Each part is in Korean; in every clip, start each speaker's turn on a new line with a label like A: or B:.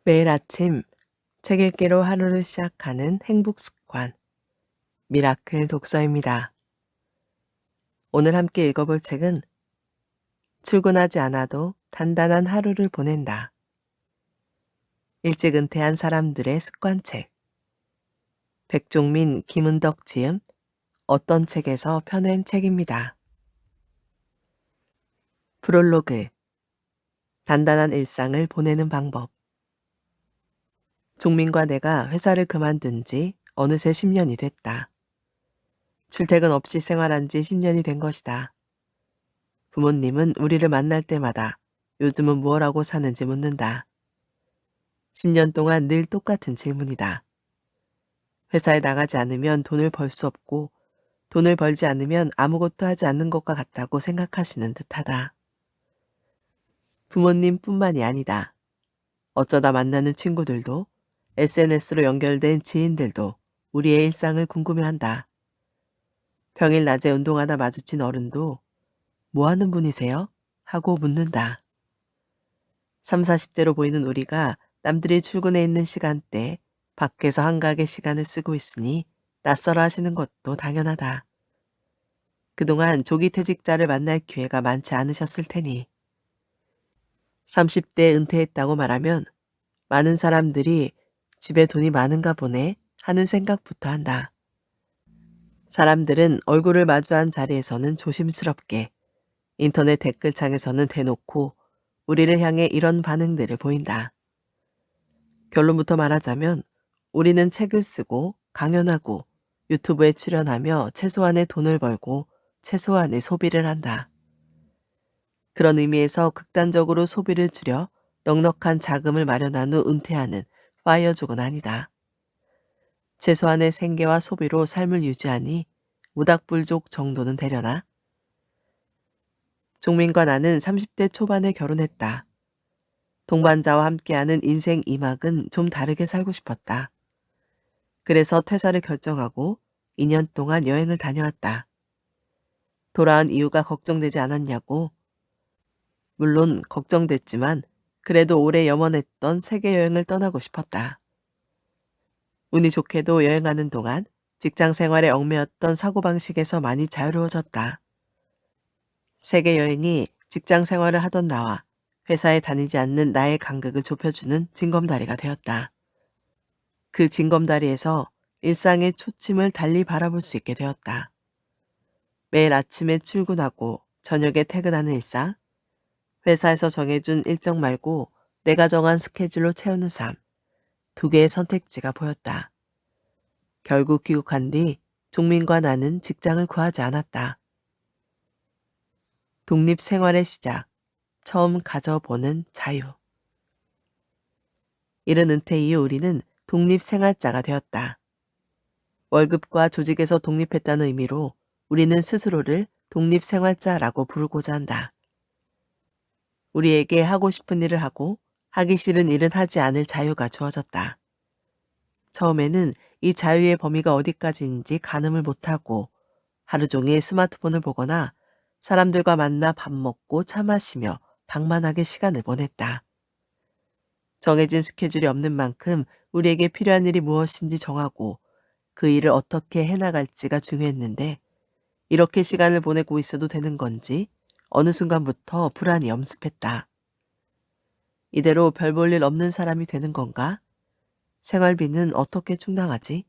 A: 매일 아침 책 읽기로 하루를 시작하는 행복 습관, 미라클 독서입니다. 오늘 함께 읽어볼 책은 출근하지 않아도 단단한 하루를 보낸다. 일찍 은퇴한 사람들의 습관책. 백종민, 김은덕 지음, 어떤 책에서 펴낸 책입니다. 프롤로그. 단단한 일상을 보내는 방법. 종민과 내가 회사를 그만둔 지 어느새 10년이 됐다. 출퇴근 없이 생활한 지 10년이 된 것이다. 부모님은 우리를 만날 때마다 요즘은 무엇 하고 사는지 묻는다. 10년 동안 늘 똑같은 질문이다. 회사에 나가지 않으면 돈을 벌 수 없고 돈을 벌지 않으면 아무것도 하지 않는 것과 같다고 생각하시는 듯하다. 부모님뿐만이 아니다. 어쩌다 만나는 친구들도 SNS로 연결된 지인들도 우리의 일상을 궁금해한다. 평일 낮에 운동하다 마주친 어른도 뭐 하는 분이세요? 하고 묻는다. 3, 40대로 보이는 우리가 남들이 출근해 있는 시간대 밖에서 한가하게 시간을 쓰고 있으니 낯설어 하시는 것도 당연하다. 그동안 조기 퇴직자를 만날 기회가 많지 않으셨을 테니 30대에 은퇴했다고 말하면 많은 사람들이 집에 돈이 많은가 보네 하는 생각부터 한다. 사람들은 얼굴을 마주한 자리에서는 조심스럽게, 인터넷 댓글창에서는 대놓고 우리를 향해 이런 반응들을 보인다. 결론부터 말하자면 우리는 책을 쓰고 강연하고 유튜브에 출연하며 최소한의 돈을 벌고 최소한의 소비를 한다. 그런 의미에서 극단적으로 소비를 줄여 넉넉한 자금을 마련한 후 은퇴하는 파이어족은 아니다. 최소한의 생계와 소비로 삶을 유지하니 모닥불족 정도는 되려나? 종민과 나는 30대 초반에 결혼했다. 동반자와 함께하는 인생 2막은 좀 다르게 살고 싶었다. 그래서 퇴사를 결정하고 2년 동안 여행을 다녀왔다. 돌아온 이유가 걱정되지 않았냐고? 물론 걱정됐지만 그래도 오래 염원했던 세계 여행을 떠나고 싶었다. 운이 좋게도 여행하는 동안 직장 생활에 얽매였던 사고방식에서 많이 자유로워졌다. 세계 여행이 직장 생활을 하던 나와 회사에 다니지 않는 나의 간극을 좁혀주는 징검다리가 되었다. 그 징검다리에서 일상의 초침을 달리 바라볼 수 있게 되었다. 매일 아침에 출근하고 저녁에 퇴근하는 일상, 회사에서 정해준 일정 말고 내가 정한 스케줄로 채우는 삶, 두 개의 선택지가 보였다. 결국 귀국한 뒤 종민과 나는 직장을 구하지 않았다. 독립 생활의 시작, 처음 가져보는 자유. 이른 은퇴 이후 우리는 독립 생활자가 되었다. 월급과 조직에서 독립했다는 의미로 우리는 스스로를 독립 생활자라고 부르고자 한다. 우리에게 하고 싶은 일을 하고 하기 싫은 일은 하지 않을 자유가 주어졌다. 처음에는 이 자유의 범위가 어디까지인지 가늠을 못하고 하루 종일 스마트폰을 보거나 사람들과 만나 밥 먹고 차 마시며 방만하게 시간을 보냈다. 정해진 스케줄이 없는 만큼 우리에게 필요한 일이 무엇인지 정하고 그 일을 어떻게 해나갈지가 중요했는데 이렇게 시간을 보내고 있어도 되는 건지 어느 순간부터 불안이 엄습했다. 이대로 별 볼 일 없는 사람이 되는 건가? 생활비는 어떻게 충당하지?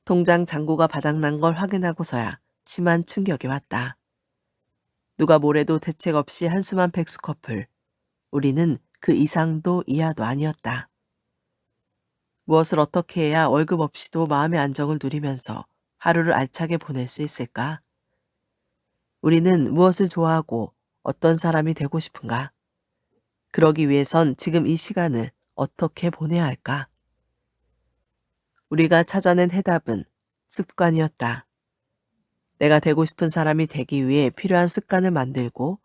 A: 통장 잔고가 바닥난 걸 확인하고서야 심한 충격이 왔다. 누가 뭐래도 대책 없이 한숨한 백수 커플. 우리는 그 이상도 이하도 아니었다. 무엇을 어떻게 해야 월급 없이도 마음의 안정을 누리면서 하루를 알차게 보낼 수 있을까? 우리는 무엇을 좋아하고 어떤 사람이 되고 싶은가? 그러기 위해선 지금 이 시간을 어떻게 보내야 할까? 우리가 찾아낸 해답은 습관이었다. 내가 되고 싶은 사람이 되기 위해 필요한 습관을 만들고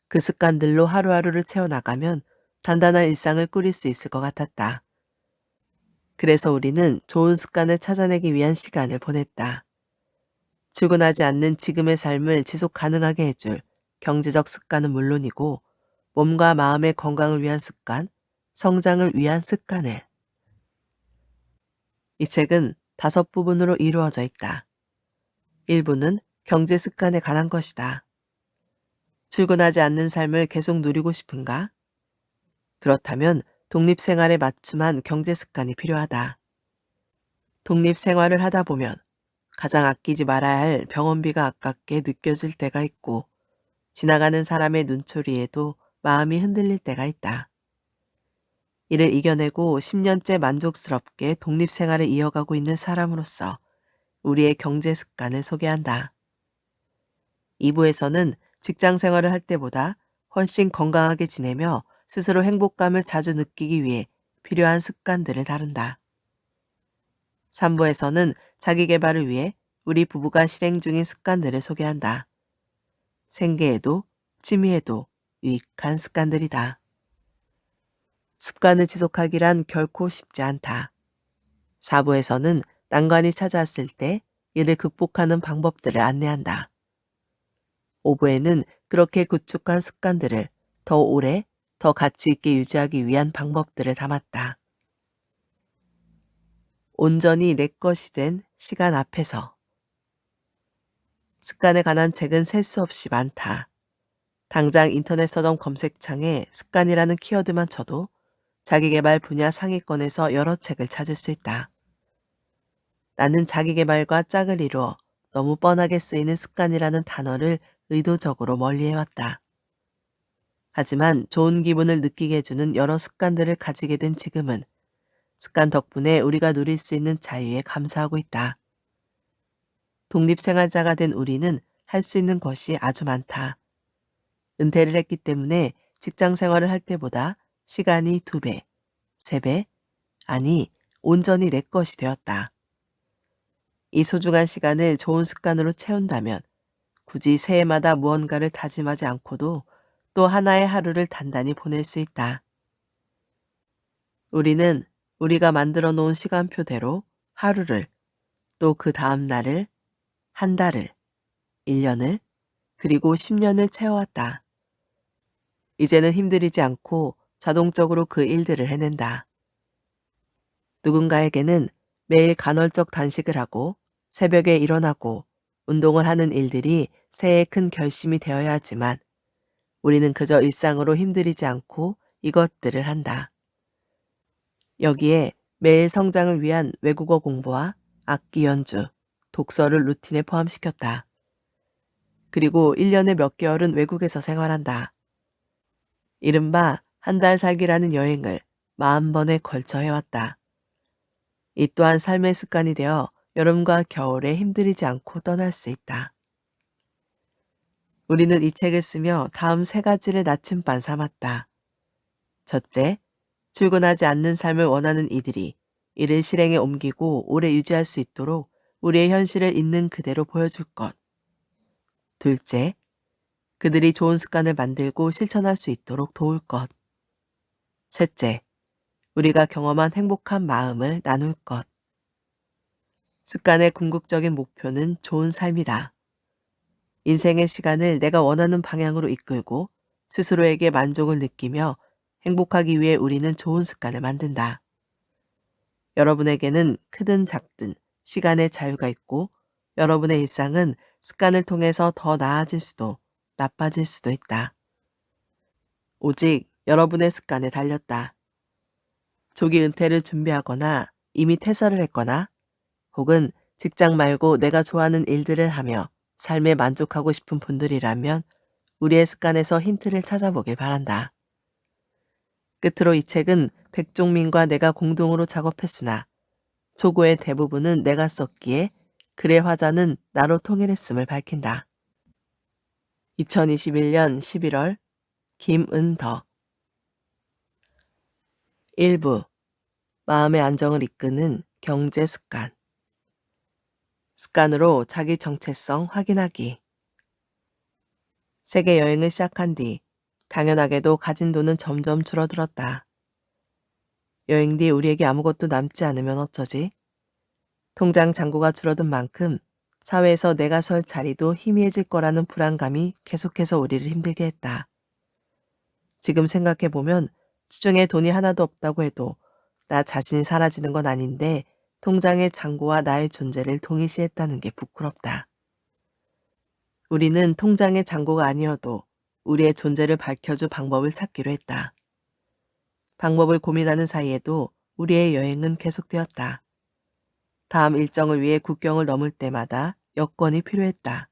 A: 그 습관들로 하루하루를 채워나가면 단단한 일상을 꾸릴 수 있을 것 같았다. 그래서 우리는 좋은 습관을 찾아내기 위한 시간을 보냈다. 출근하지 않는 지금의 삶을 지속 가능하게 해줄 경제적 습관은 물론이고 몸과 마음의 건강을 위한 습관, 성장을 위한 습관을. 이 책은 5부분으로 이루어져 있다. 1부는 경제 습관에 관한 것이다. 출근하지 않는 삶을 계속 누리고 싶은가? 그렇다면 독립생활에 맞춤한 경제 습관이 필요하다. 독립생활을 하다 보면 가장 아끼지 말아야 할 병원비가 아깝게 느껴질 때가 있고, 지나가는 사람의 눈초리에도 마음이 흔들릴 때가 있다. 이를 이겨내고 10년째 만족스럽게 독립생활을 이어가고 있는 사람으로서 우리의 경제 습관을 소개한다. 2부에서는 직장 생활을 할 때보다 훨씬 건강하게 지내며 스스로 행복감을 자주 느끼기 위해 필요한 습관들을 다룬다. 3부에서는 자기 개발을 위해 우리 부부가 실행 중인 습관들을 소개한다. 생계에도 취미에도 유익한 습관들이다. 습관을 지속하기란 결코 쉽지 않다. 4부에서는 난관이 찾아왔을 때 이를 극복하는 방법들을 안내한다. 5부에는 그렇게 구축한 습관들을 더 오래, 더 가치 있게 유지하기 위한 방법들을 담았다. 온전히 내 것이 된 시간 앞에서. 습관에 관한 책은 셀 수 없이 많다. 당장 인터넷 서점 검색창에 습관이라는 키워드만 쳐도 자기계발 분야 상위권에서 여러 책을 찾을 수 있다. 나는 자기계발과 짝을 이루어 너무 뻔하게 쓰이는 습관이라는 단어를 의도적으로 멀리해왔다. 하지만 좋은 기분을 느끼게 해주는 여러 습관들을 가지게 된 지금은 습관 덕분에 우리가 누릴 수 있는 자유에 감사하고 있다. 독립생활자가 된 우리는 할 수 있는 것이 아주 많다. 은퇴를 했기 때문에 직장 생활을 할 때보다 시간이 2배, 3배, 아니 온전히 내 것이 되었다. 이 소중한 시간을 좋은 습관으로 채운다면 굳이 새해마다 무언가를 다짐하지 않고도 또 하나의 하루를 단단히 보낼 수 있다. 우리는 우리가 만들어 놓은 시간표대로 하루를, 또 그 다음 날을, 한 달을, 1년을, 그리고 10년을 채워왔다. 이제는 힘들이지 않고 자동적으로 그 일들을 해낸다. 누군가에게는 매일 간헐적 단식을 하고 새벽에 일어나고 운동을 하는 일들이 새해의 큰 결심이 되어야 하지만 우리는 그저 일상으로 힘들이지 않고 이것들을 한다. 여기에 매일 성장을 위한 외국어 공부와 악기 연주, 독서를 루틴에 포함시켰다. 그리고 1년에 몇 개월은 외국에서 생활한다. 이른바 한 달 살기라는 여행을 40번에 걸쳐 해왔다. 이 또한 삶의 습관이 되어 여름과 겨울에 힘들이지 않고 떠날 수 있다. 우리는 이 책을 쓰며 다음 3가지를 나침반 삼았다. 첫째, 출근하지 않는 삶을 원하는 이들이 이를 실행에 옮기고 오래 유지할 수 있도록 우리의 현실을 있는 그대로 보여줄 것. 둘째, 그들이 좋은 습관을 만들고 실천할 수 있도록 도울 것. 셋째, 우리가 경험한 행복한 마음을 나눌 것. 습관의 궁극적인 목표는 좋은 삶이다. 인생의 시간을 내가 원하는 방향으로 이끌고 스스로에게 만족을 느끼며 행복하기 위해 우리는 좋은 습관을 만든다. 여러분에게는 크든 작든 시간의 자유가 있고 여러분의 일상은 습관을 통해서 더 나아질 수도 나빠질 수도 있다. 오직 여러분의 습관에 달렸다. 조기 은퇴를 준비하거나 이미 퇴사를 했거나 혹은 직장 말고 내가 좋아하는 일들을 하며 삶에 만족하고 싶은 분들이라면 우리의 습관에서 힌트를 찾아보길 바란다. 끝으로 이 책은 백종민과 내가 공동으로 작업했으나 초고의 대부분은 내가 썼기에 글의 화자는 나로 통일했음을 밝힌다. 2021년 11월 김은덕 1부 마음의 안정을 이끄는 경제 습관. 습관으로 자기 정체성 확인하기. 세계 여행을 시작한 뒤 당연하게도 가진 돈은 점점 줄어들었다. 여행 뒤 우리에게 아무것도 남지 않으면 어쩌지? 통장 잔고가 줄어든 만큼 사회에서 내가 설 자리도 희미해질 거라는 불안감이 계속해서 우리를 힘들게 했다. 지금 생각해보면 수중에 돈이 하나도 없다고 해도 나 자신이 사라지는 건 아닌데 통장의 잔고와 나의 존재를 동일시했다는 게 부끄럽다. 우리는 통장의 잔고가 아니어도 우리의 존재를 밝혀줄 방법을 찾기로 했다. 방법을 고민하는 사이에도 우리의 여행은 계속되었다. 다음 일정을 위해 국경을 넘을 때마다 여권이 필요했다.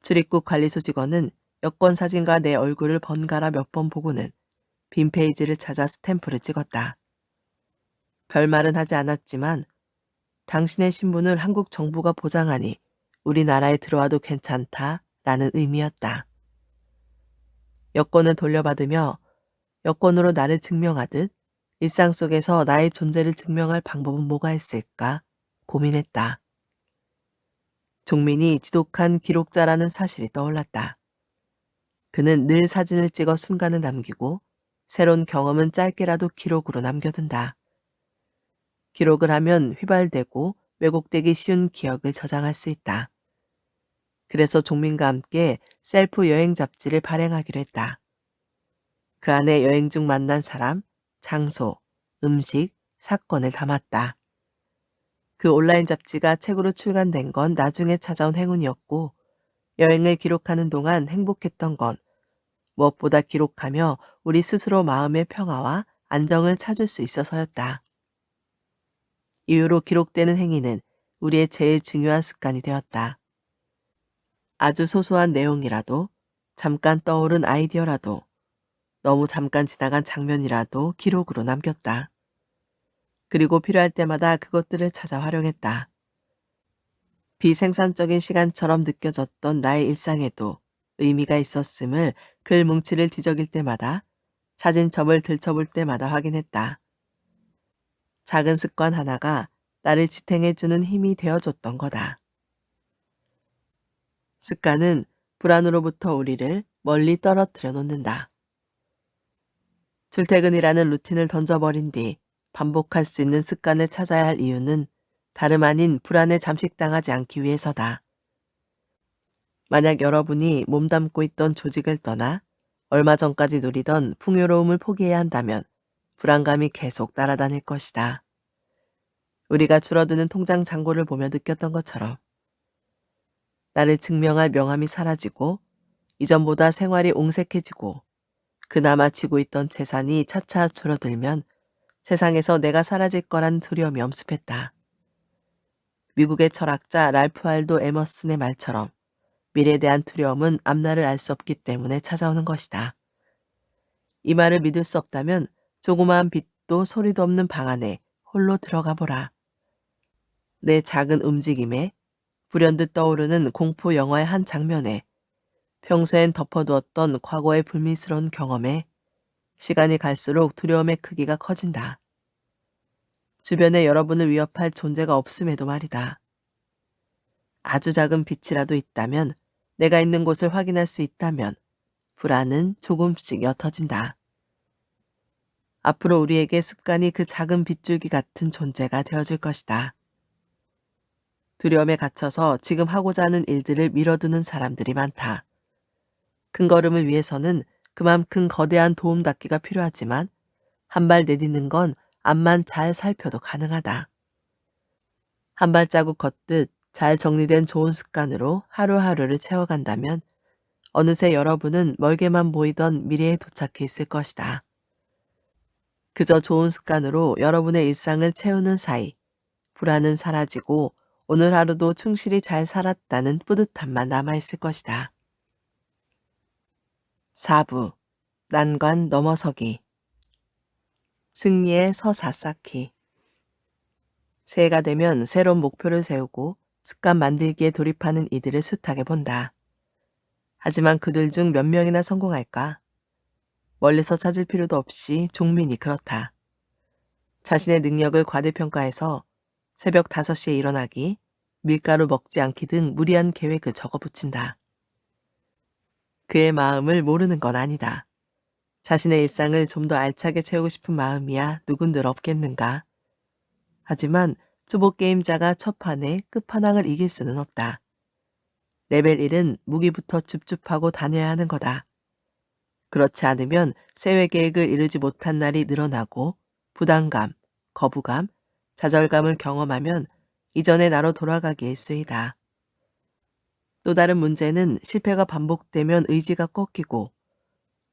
A: 출입국 관리소 직원은 여권 사진과 내 얼굴을 번갈아 몇 번 보고는 빈 페이지를 찾아 스탬프를 찍었다. 별말은 하지 않았지만 당신의 신분을 한국 정부가 보장하니 우리나라에 들어와도 괜찮다라는 의미였다. 여권을 돌려받으며 여권으로 나를 증명하듯 일상 속에서 나의 존재를 증명할 방법은 뭐가 있을까 고민했다. 종민이 지독한 기록자라는 사실이 떠올랐다. 그는 늘 사진을 찍어 순간을 남기고 새로운 경험은 짧게라도 기록으로 남겨둔다. 기록을 하면 휘발되고 왜곡되기 쉬운 기억을 저장할 수 있다. 그래서 종민과 함께 셀프 여행 잡지를 발행하기로 했다. 그 안에 여행 중 만난 사람, 장소, 음식, 사건을 담았다. 그 온라인 잡지가 책으로 출간된 건 나중에 찾아온 행운이었고 여행을 기록하는 동안 행복했던 건 무엇보다 기록하며 우리 스스로 마음의 평화와 안정을 찾을 수 있어서였다. 이후로 기록되는 행위는 우리의 제일 중요한 습관이 되었다. 아주 소소한 내용이라도, 잠깐 떠오른 아이디어라도, 너무 잠깐 지나간 장면이라도 기록으로 남겼다. 그리고 필요할 때마다 그것들을 찾아 활용했다. 비생산적인 시간처럼 느껴졌던 나의 일상에도 의미가 있었음을 글 뭉치를 뒤적일 때마다, 사진첩을 들춰볼 때마다 확인했다. 작은 습관 하나가 나를 지탱해주는 힘이 되어줬던 거다. 습관은 불안으로부터 우리를 멀리 떨어뜨려 놓는다. 출퇴근이라는 루틴을 던져버린 뒤 반복할 수 있는 습관을 찾아야 할 이유는 다름 아닌 불안에 잠식당하지 않기 위해서다. 만약 여러분이 몸담고 있던 조직을 떠나 얼마 전까지 누리던 풍요로움을 포기해야 한다면 불안감이 계속 따라다닐 것이다. 우리가 줄어드는 통장 잔고를 보며 느꼈던 것처럼 나를 증명할 명함이 사라지고 이전보다 생활이 옹색해지고 그나마 지고 있던 재산이 차차 줄어들면 세상에서 내가 사라질 거란 두려움이 엄습했다. 미국의 철학자 랄프 알도 에머슨의 말처럼 미래에 대한 두려움은 앞날을 알 수 없기 때문에 찾아오는 것이다. 이 말을 믿을 수 없다면 조그마한 빛도 소리도 없는 방 안에 홀로 들어가 보라. 내 작은 움직임에 불현듯 떠오르는 공포 영화의 한 장면에 평소엔 덮어두었던 과거의 불미스러운 경험에 시간이 갈수록 두려움의 크기가 커진다. 주변에 여러분을 위협할 존재가 없음에도 말이다. 아주 작은 빛이라도 있다면, 내가 있는 곳을 확인할 수 있다면 불안은 조금씩 옅어진다. 앞으로 우리에게 습관이 그 작은 빗줄기 같은 존재가 되어줄 것이다. 두려움에 갇혀서 지금 하고자 하는 일들을 미뤄두는 사람들이 많다. 큰 걸음을 위해서는 그만큼 거대한 도움닫기가 필요하지만 한 발 내딛는 건 앞만 잘 살펴도 가능하다. 한 발자국 걷듯 잘 정리된 좋은 습관으로 하루하루를 채워간다면 어느새 여러분은 멀게만 보이던 미래에 도착해 있을 것이다. 그저 좋은 습관으로 여러분의 일상을 채우는 사이 불안은 사라지고 오늘 하루도 충실히 잘 살았다는 뿌듯함만 남아있을 것이다. 4부 난관 넘어서기 승리의 서사사키 새해가 되면 새로운 목표를 세우고 습관 만들기에 돌입하는 이들을 숱하게 본다. 하지만 그들 중 몇 명이나 성공할까? 멀리서 찾을 필요도 없이 종민이 그렇다. 자신의 능력을 과대평가해서 새벽 5시에 일어나기, 밀가루 먹지 않기 등 무리한 계획을 적어붙인다. 그의 마음을 모르는 건 아니다. 자신의 일상을 좀 더 알차게 채우고 싶은 마음이야 누군들 없겠는가. 하지만 초보 게임자가 첫 판에 끝판왕을 이길 수는 없다. 레벨 1은 무기부터 줍줍하고 다녀야 하는 거다. 그렇지 않으면 세외 계획을 이루지 못한 날이 늘어나고 부담감, 거부감, 좌절감을 경험하면 이전의 나로 돌아가기 일쑤이다. 또 다른 문제는 실패가 반복되면 의지가 꺾이고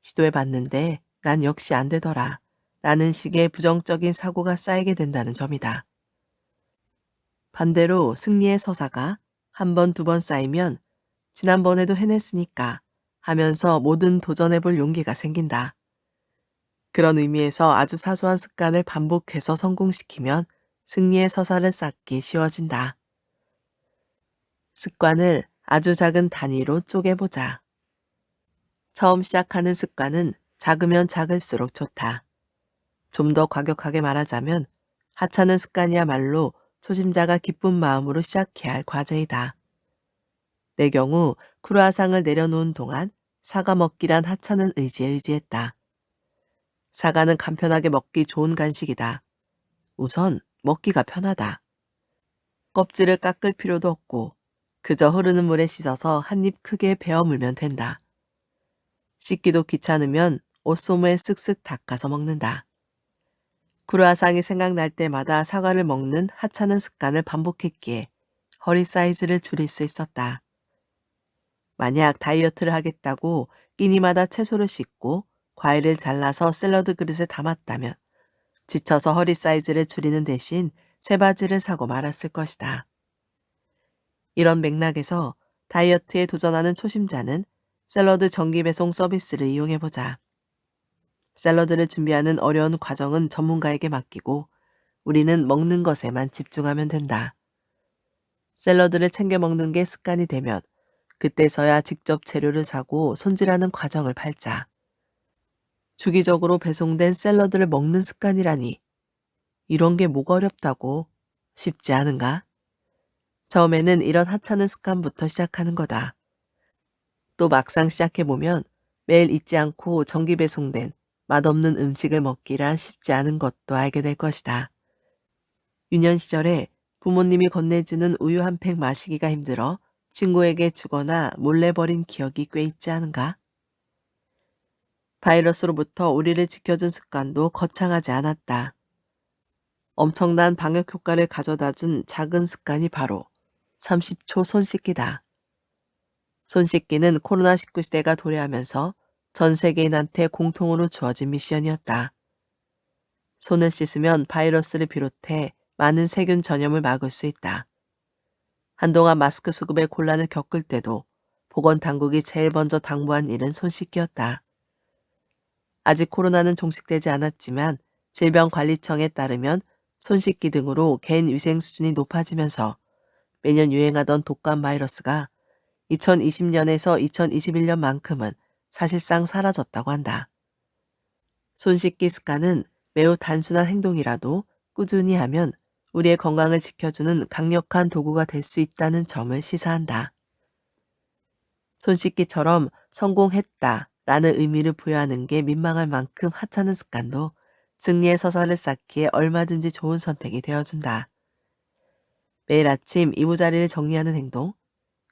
A: 시도해봤는데 난 역시 안 되더라 라는 식의 부정적인 사고가 쌓이게 된다는 점이다. 반대로 승리의 서사가 한 번, 두 번 쌓이면 지난번에도 해냈으니까 하면서 뭐든 도전해볼 용기가 생긴다. 그런 의미에서 아주 사소한 습관을 반복해서 성공시키면 승리의 서사를 쌓기 쉬워진다. 습관을 아주 작은 단위로 쪼개보자. 처음 시작하는 습관은 작으면 작을수록 좋다. 좀 더 과격하게 말하자면 하찮은 습관이야말로 초심자가 기쁜 마음으로 시작해야 할 과제이다. 내 경우 크루아상을 내려놓은 동안 사과 먹기란 하찮은 의지에 의지했다. 사과는 간편하게 먹기 좋은 간식이다. 우선 먹기가 편하다. 껍질을 깎을 필요도 없고 그저 흐르는 물에 씻어서 한 입 크게 베어 물면 된다. 씻기도 귀찮으면 옷소무에 쓱쓱 닦아서 먹는다. 크루아상이 생각날 때마다 사과를 먹는 하찮은 습관을 반복했기에 허리 사이즈를 줄일 수 있었다. 만약 다이어트를 하겠다고 끼니마다 채소를 씻고 과일을 잘라서 샐러드 그릇에 담았다면 지쳐서 허리 사이즈를 줄이는 대신 새 바지를 사고 말았을 것이다. 이런 맥락에서 다이어트에 도전하는 초심자는 샐러드 정기 배송 서비스를 이용해보자. 샐러드를 준비하는 어려운 과정은 전문가에게 맡기고 우리는 먹는 것에만 집중하면 된다. 샐러드를 챙겨 먹는 게 습관이 되면 그때서야 직접 재료를 사고 손질하는 과정을 밟자. 주기적으로 배송된 샐러드를 먹는 습관이라니 이런 게 뭐가 어렵다고 쉽지 않은가? 처음에는 이런 하찮은 습관부터 시작하는 거다. 또 막상 시작해보면 매일 잊지 않고 정기 배송된 맛없는 음식을 먹기란 쉽지 않은 것도 알게 될 것이다. 유년 시절에 부모님이 건네주는 우유 한 팩 마시기가 힘들어 친구에게 주거나 몰래 버린 기억이 꽤 있지 않은가? 바이러스로부터 우리를 지켜준 습관도 거창하지 않았다. 엄청난 방역 효과를 가져다 준 작은 습관이 바로 30초 손 씻기다. 손 씻기는 코로나19 시대가 도래하면서 전 세계인한테 공통으로 주어진 미션이었다. 손을 씻으면 바이러스를 비롯해 많은 세균 전염을 막을 수 있다. 한동안 마스크 수급에 곤란을 겪을 때도 보건당국이 제일 먼저 당부한 일은 손 씻기였다. 아직 코로나는 종식되지 않았지만 질병관리청에 따르면 손 씻기 등으로 개인 위생 수준이 높아지면서 매년 유행하던 독감 바이러스가 2020년에서 2021년만큼은 사실상 사라졌다고 한다. 손 씻기 습관은 매우 단순한 행동이라도 꾸준히 하면 우리의 건강을 지켜주는 강력한 도구가 될 수 있다는 점을 시사한다. 손 씻기처럼 성공했다 라는 의미를 부여하는 게 민망할 만큼 하찮은 습관도 승리의 서사를 쌓기에 얼마든지 좋은 선택이 되어준다. 매일 아침 이부자리를 정리하는 행동,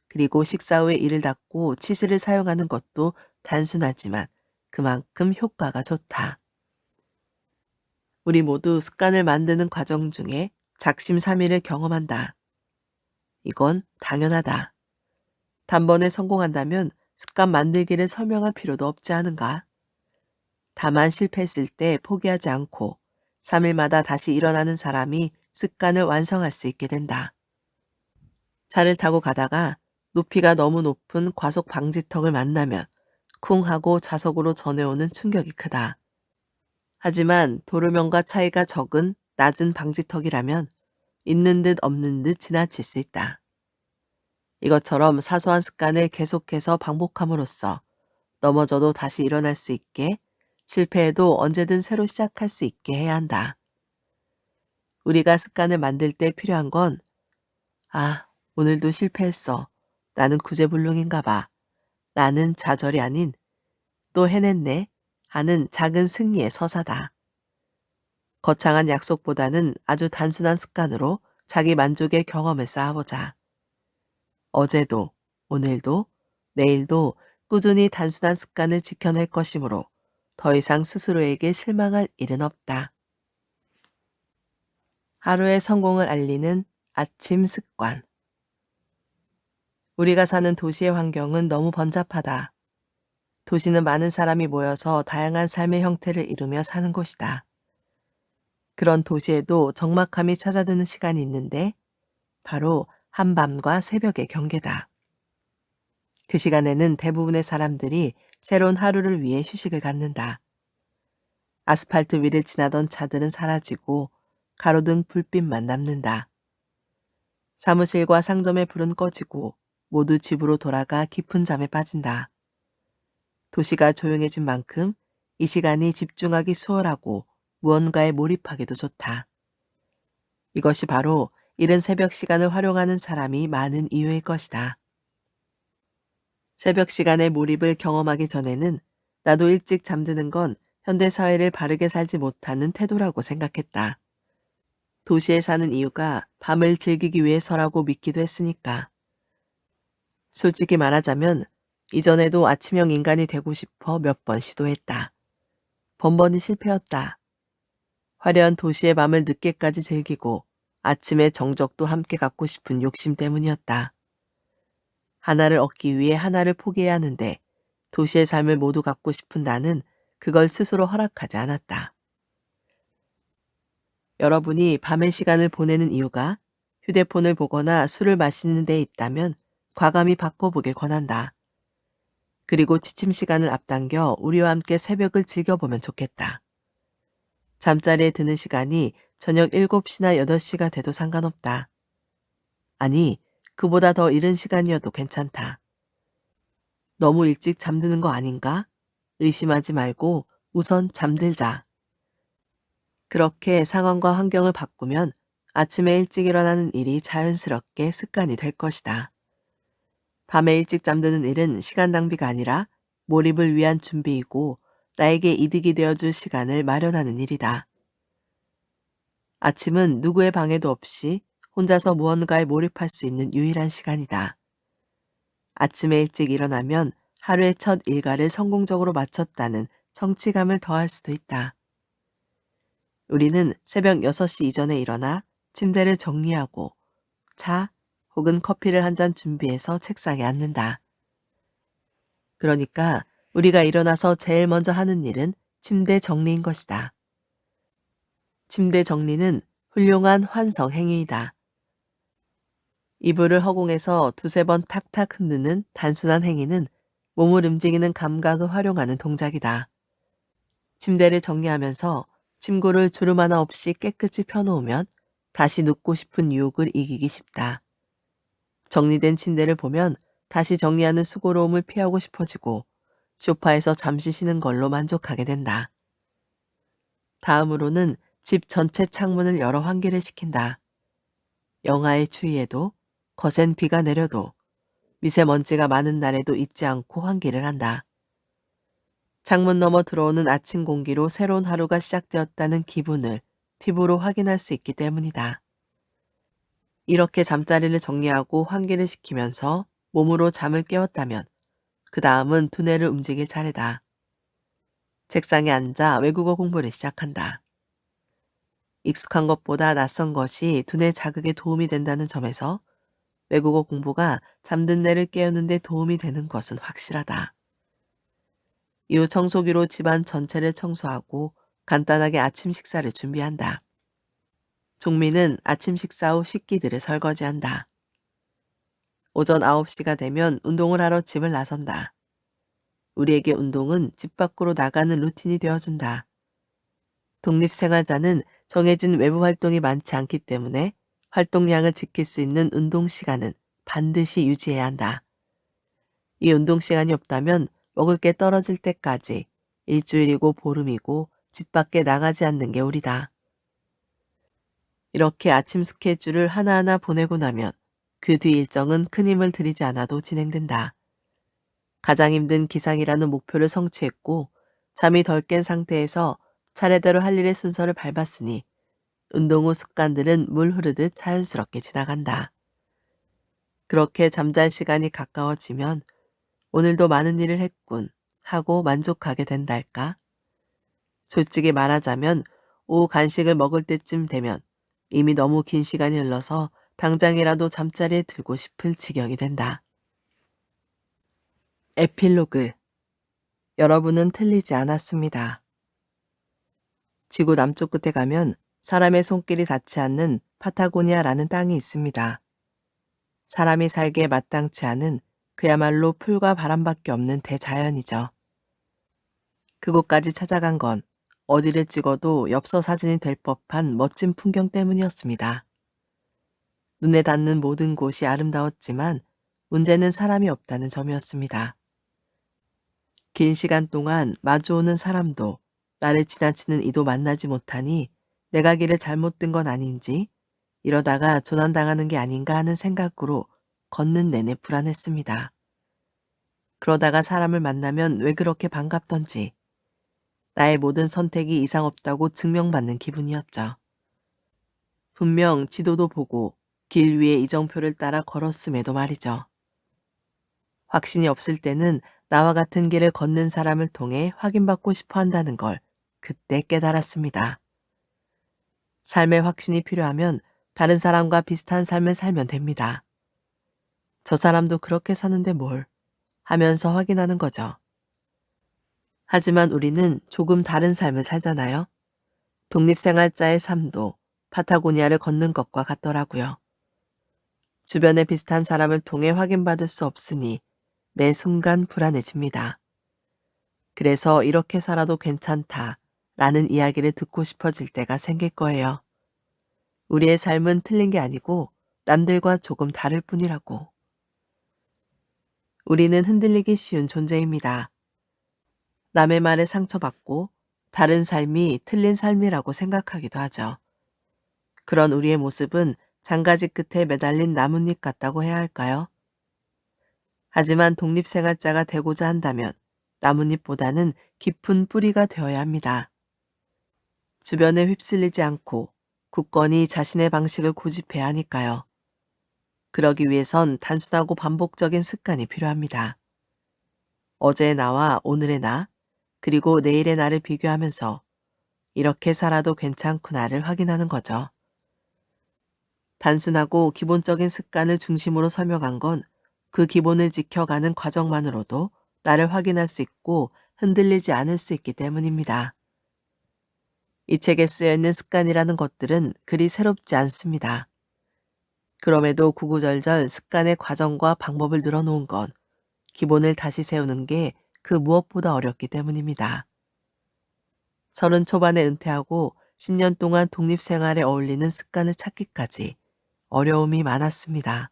A: 그리고 식사 후에 이를 닦고 치실을 사용하는 것도 단순하지만 그만큼 효과가 좋다. 우리 모두 습관을 만드는 과정 중에 작심삼일을 경험한다. 이건 당연하다. 단번에 성공한다면 습관 만들기를 설명할 필요도 없지 않은가? 다만 실패했을 때 포기하지 않고 3일마다 다시 일어나는 사람이 습관을 완성할 수 있게 된다. 차를 타고 가다가 높이가 너무 높은 과속 방지턱을 만나면 쿵 하고 좌석으로 전해오는 충격이 크다. 하지만 도로면과 차이가 적은 낮은 방지턱이라면 있는 듯 없는 듯 지나칠 수 있다. 이것처럼 사소한 습관을 계속해서 반복함으로써 넘어져도 다시 일어날 수 있게, 실패해도 언제든 새로 시작할 수 있게 해야 한다. 우리가 습관을 만들 때 필요한 건 오늘도 실패했어. 나는 구제불능인가 봐. 라는 좌절이 아닌 또 해냈네 하는 작은 승리의 서사다. 거창한 약속보다는 아주 단순한 습관으로 자기 만족의 경험을 쌓아보자. 어제도, 오늘도, 내일도 꾸준히 단순한 습관을 지켜낼 것이므로 더 이상 스스로에게 실망할 일은 없다. 하루의 성공을 알리는 아침 습관. 우리가 사는 도시의 환경은 너무 번잡하다. 도시는 많은 사람이 모여서 다양한 삶의 형태를 이루며 사는 곳이다. 그런 도시에도 적막함이 찾아드는 시간이 있는데 바로 한밤과 새벽의 경계다. 그 시간에는 대부분의 사람들이 새로운 하루를 위해 휴식을 갖는다. 아스팔트 위를 지나던 차들은 사라지고 가로등 불빛만 남는다. 사무실과 상점의 불은 꺼지고 모두 집으로 돌아가 깊은 잠에 빠진다. 도시가 조용해진 만큼 이 시간이 집중하기 수월하고 무언가에 몰입하기도 좋다. 이것이 바로 이른 새벽 시간을 활용하는 사람이 많은 이유일 것이다. 새벽 시간의 몰입을 경험하기 전에는 나도 일찍 잠드는 건 현대 사회를 바르게 살지 못하는 태도라고 생각했다. 도시에 사는 이유가 밤을 즐기기 위해서라고 믿기도 했으니까. 솔직히 말하자면 이전에도 아침형 인간이 되고 싶어 몇 번 시도했다. 번번이 실패였다. 화려한 도시의 밤을 늦게까지 즐기고 아침의 정적도 함께 갖고 싶은 욕심 때문이었다. 하나를 얻기 위해 하나를 포기해야 하는데 도시의 삶을 모두 갖고 싶은 나는 그걸 스스로 허락하지 않았다. 여러분이 밤의 시간을 보내는 이유가 휴대폰을 보거나 술을 마시는 데 있다면 과감히 바꿔보길 권한다. 그리고 취침 시간을 앞당겨 우리와 함께 새벽을 즐겨보면 좋겠다. 잠자리에 드는 시간이 저녁 7시나 8시가 돼도 상관없다. 아니, 그보다 더 이른 시간이어도 괜찮다. 너무 일찍 잠드는 거 아닌가? 의심하지 말고 우선 잠들자. 그렇게 상황과 환경을 바꾸면 아침에 일찍 일어나는 일이 자연스럽게 습관이 될 것이다. 밤에 일찍 잠드는 일은 시간 낭비가 아니라 몰입을 위한 준비이고 나에게 이득이 되어줄 시간을 마련하는 일이다. 아침은 누구의 방해도 없이 혼자서 무언가에 몰입할 수 있는 유일한 시간이다. 아침에 일찍 일어나면 하루의 첫 일과를 성공적으로 마쳤다는 성취감을 더할 수도 있다. 우리는 새벽 6시 이전에 일어나 침대를 정리하고 차 혹은 커피를 한 잔 준비해서 책상에 앉는다. 그러니까 우리가 일어나서 제일 먼저 하는 일은 침대 정리인 것이다. 침대 정리는 훌륭한 환성 행위이다. 이불을 허공에서 두세 번 탁탁 흔드는 단순한 행위는 몸을 움직이는 감각을 활용하는 동작이다. 침대를 정리하면서 침구를 주름 하나 없이 깨끗이 펴놓으면 다시 눕고 싶은 유혹을 이기기 쉽다. 정리된 침대를 보면 다시 정리하는 수고로움을 피하고 싶어지고 소파에서 잠시 쉬는 걸로 만족하게 된다. 다음으로는 집 전체 창문을 열어 환기를 시킨다. 영하에 추위해도 거센 비가 내려도 미세먼지가 많은 날에도 잊지 않고 환기를 한다. 창문 너머 들어오는 아침 공기로 새로운 하루가 시작되었다는 기분을 피부로 확인할 수 있기 때문이다. 이렇게 잠자리를 정리하고 환기를 시키면서 몸으로 잠을 깨웠다면 그 다음은 두뇌를 움직일 차례다. 책상에 앉아 외국어 공부를 시작한다. 익숙한 것보다 낯선 것이 두뇌 자극에 도움이 된다는 점에서 외국어 공부가 잠든 뇌를 깨우는 데 도움이 되는 것은 확실하다. 이후 청소기로 집안 전체를 청소하고 간단하게 아침 식사를 준비한다. 종민은 아침 식사 후 식기들을 설거지한다. 오전 9시가 되면 운동을 하러 집을 나선다. 우리에게 운동은 집 밖으로 나가는 루틴이 되어준다. 독립생활자는 정해진 외부 활동이 많지 않기 때문에 활동량을 지킬 수 있는 운동 시간은 반드시 유지해야 한다. 이 운동 시간이 없다면 먹을 게 떨어질 때까지 일주일이고 보름이고 집 밖에 나가지 않는 게 우리다. 이렇게 아침 스케줄을 하나하나 보내고 나면 그 뒤 일정은 큰 힘을 들이지 않아도 진행된다. 가장 힘든 기상이라는 목표를 성취했고 잠이 덜 깬 상태에서 차례대로 할 일의 순서를 밟았으니 운동 후 습관들은 물 흐르듯 자연스럽게 지나간다. 그렇게 잠잘 시간이 가까워지면 오늘도 많은 일을 했군 하고 만족하게 된달까? 솔직히 말하자면 오후 간식을 먹을 때쯤 되면 이미 너무 긴 시간이 흘러서 당장이라도 잠자리에 들고 싶을 지경이 된다. 에필로그. 여러분은 틀리지 않았습니다. 지구 남쪽 끝에 가면 사람의 손길이 닿지 않는 파타고니아라는 땅이 있습니다. 사람이 살기에 마땅치 않은 그야말로 풀과 바람밖에 없는 대자연이죠. 그곳까지 찾아간 건 어디를 찍어도 엽서 사진이 될 법한 멋진 풍경 때문이었습니다. 눈에 닿는 모든 곳이 아름다웠지만 문제는 사람이 없다는 점이었습니다. 긴 시간 동안 마주오는 사람도 나를 지나치는 이도 만나지 못하니 내가 길을 잘못 든 건 아닌지 이러다가 조난당하는 게 아닌가 하는 생각으로 걷는 내내 불안했습니다. 그러다가 사람을 만나면 왜 그렇게 반갑던지 나의 모든 선택이 이상 없다고 증명받는 기분이었죠. 분명 지도도 보고 길 위에 이정표를 따라 걸었음에도 말이죠. 확신이 없을 때는 나와 같은 길을 걷는 사람을 통해 확인받고 싶어 한다는 걸 그때 깨달았습니다. 삶의 확신이 필요하면 다른 사람과 비슷한 삶을 살면 됩니다. 저 사람도 그렇게 사는데 뭘 하면서 확인하는 거죠. 하지만 우리는 조금 다른 삶을 살잖아요. 독립생활자의 삶도 파타고니아를 걷는 것과 같더라고요. 주변에 비슷한 사람을 통해 확인받을 수 없으니 매 순간 불안해집니다. 그래서 이렇게 살아도 괜찮다 라는 이야기를 듣고 싶어질 때가 생길 거예요. 우리의 삶은 틀린 게 아니고 남들과 조금 다를 뿐이라고. 우리는 흔들리기 쉬운 존재입니다. 남의 말에 상처받고 다른 삶이 틀린 삶이라고 생각하기도 하죠. 그런 우리의 모습은 장가지 끝에 매달린 나뭇잎 같다고 해야 할까요? 하지만 독립생활자가 되고자 한다면 나뭇잎보다는 깊은 뿌리가 되어야 합니다. 주변에 휩쓸리지 않고 굳건히 자신의 방식을 고집해야 하니까요. 그러기 위해선 단순하고 반복적인 습관이 필요합니다. 어제의 나와 오늘의 나, 그리고 내일의 나를 비교하면서 이렇게 살아도 괜찮구나를 확인하는 거죠. 단순하고 기본적인 습관을 중심으로 설명한 건 그 기본을 지켜가는 과정만으로도 나를 확인할 수 있고 흔들리지 않을 수 있기 때문입니다. 이 책에 쓰여 있는 습관이라는 것들은 그리 새롭지 않습니다. 그럼에도 구구절절 습관의 과정과 방법을 늘어놓은 건 기본을 다시 세우는 게 그 무엇보다 어렵기 때문입니다. 30 초반에 은퇴하고 10년 동안 독립생활에 어울리는 습관을 찾기까지 어려움이 많았습니다.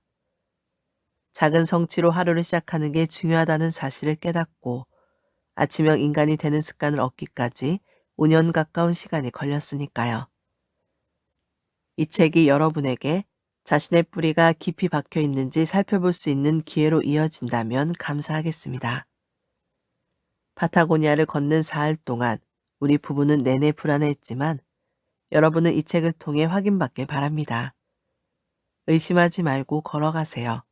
A: 작은 성취로 하루를 시작하는 게 중요하다는 사실을 깨닫고 아침형 인간이 되는 습관을 얻기까지 5년 가까운 시간이 걸렸으니까요. 이 책이 여러분에게 자신의 뿌리가 깊이 박혀 있는지 살펴볼 수 있는 기회로 이어진다면 감사하겠습니다. 파타고니아를 걷는 사흘 동안 우리 부부는 내내 불안해했지만 여러분은 이 책을 통해 확인받길 바랍니다. 의심하지 말고 걸어가세요.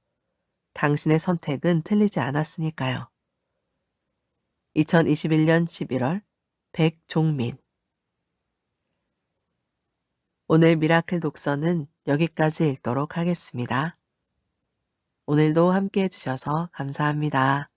A: 당신의 선택은 틀리지 않았으니까요. 2021년 11월 백종민. 오늘 미라클 독서는 여기까지 읽도록 하겠습니다. 오늘도 함께 해주셔서 감사합니다.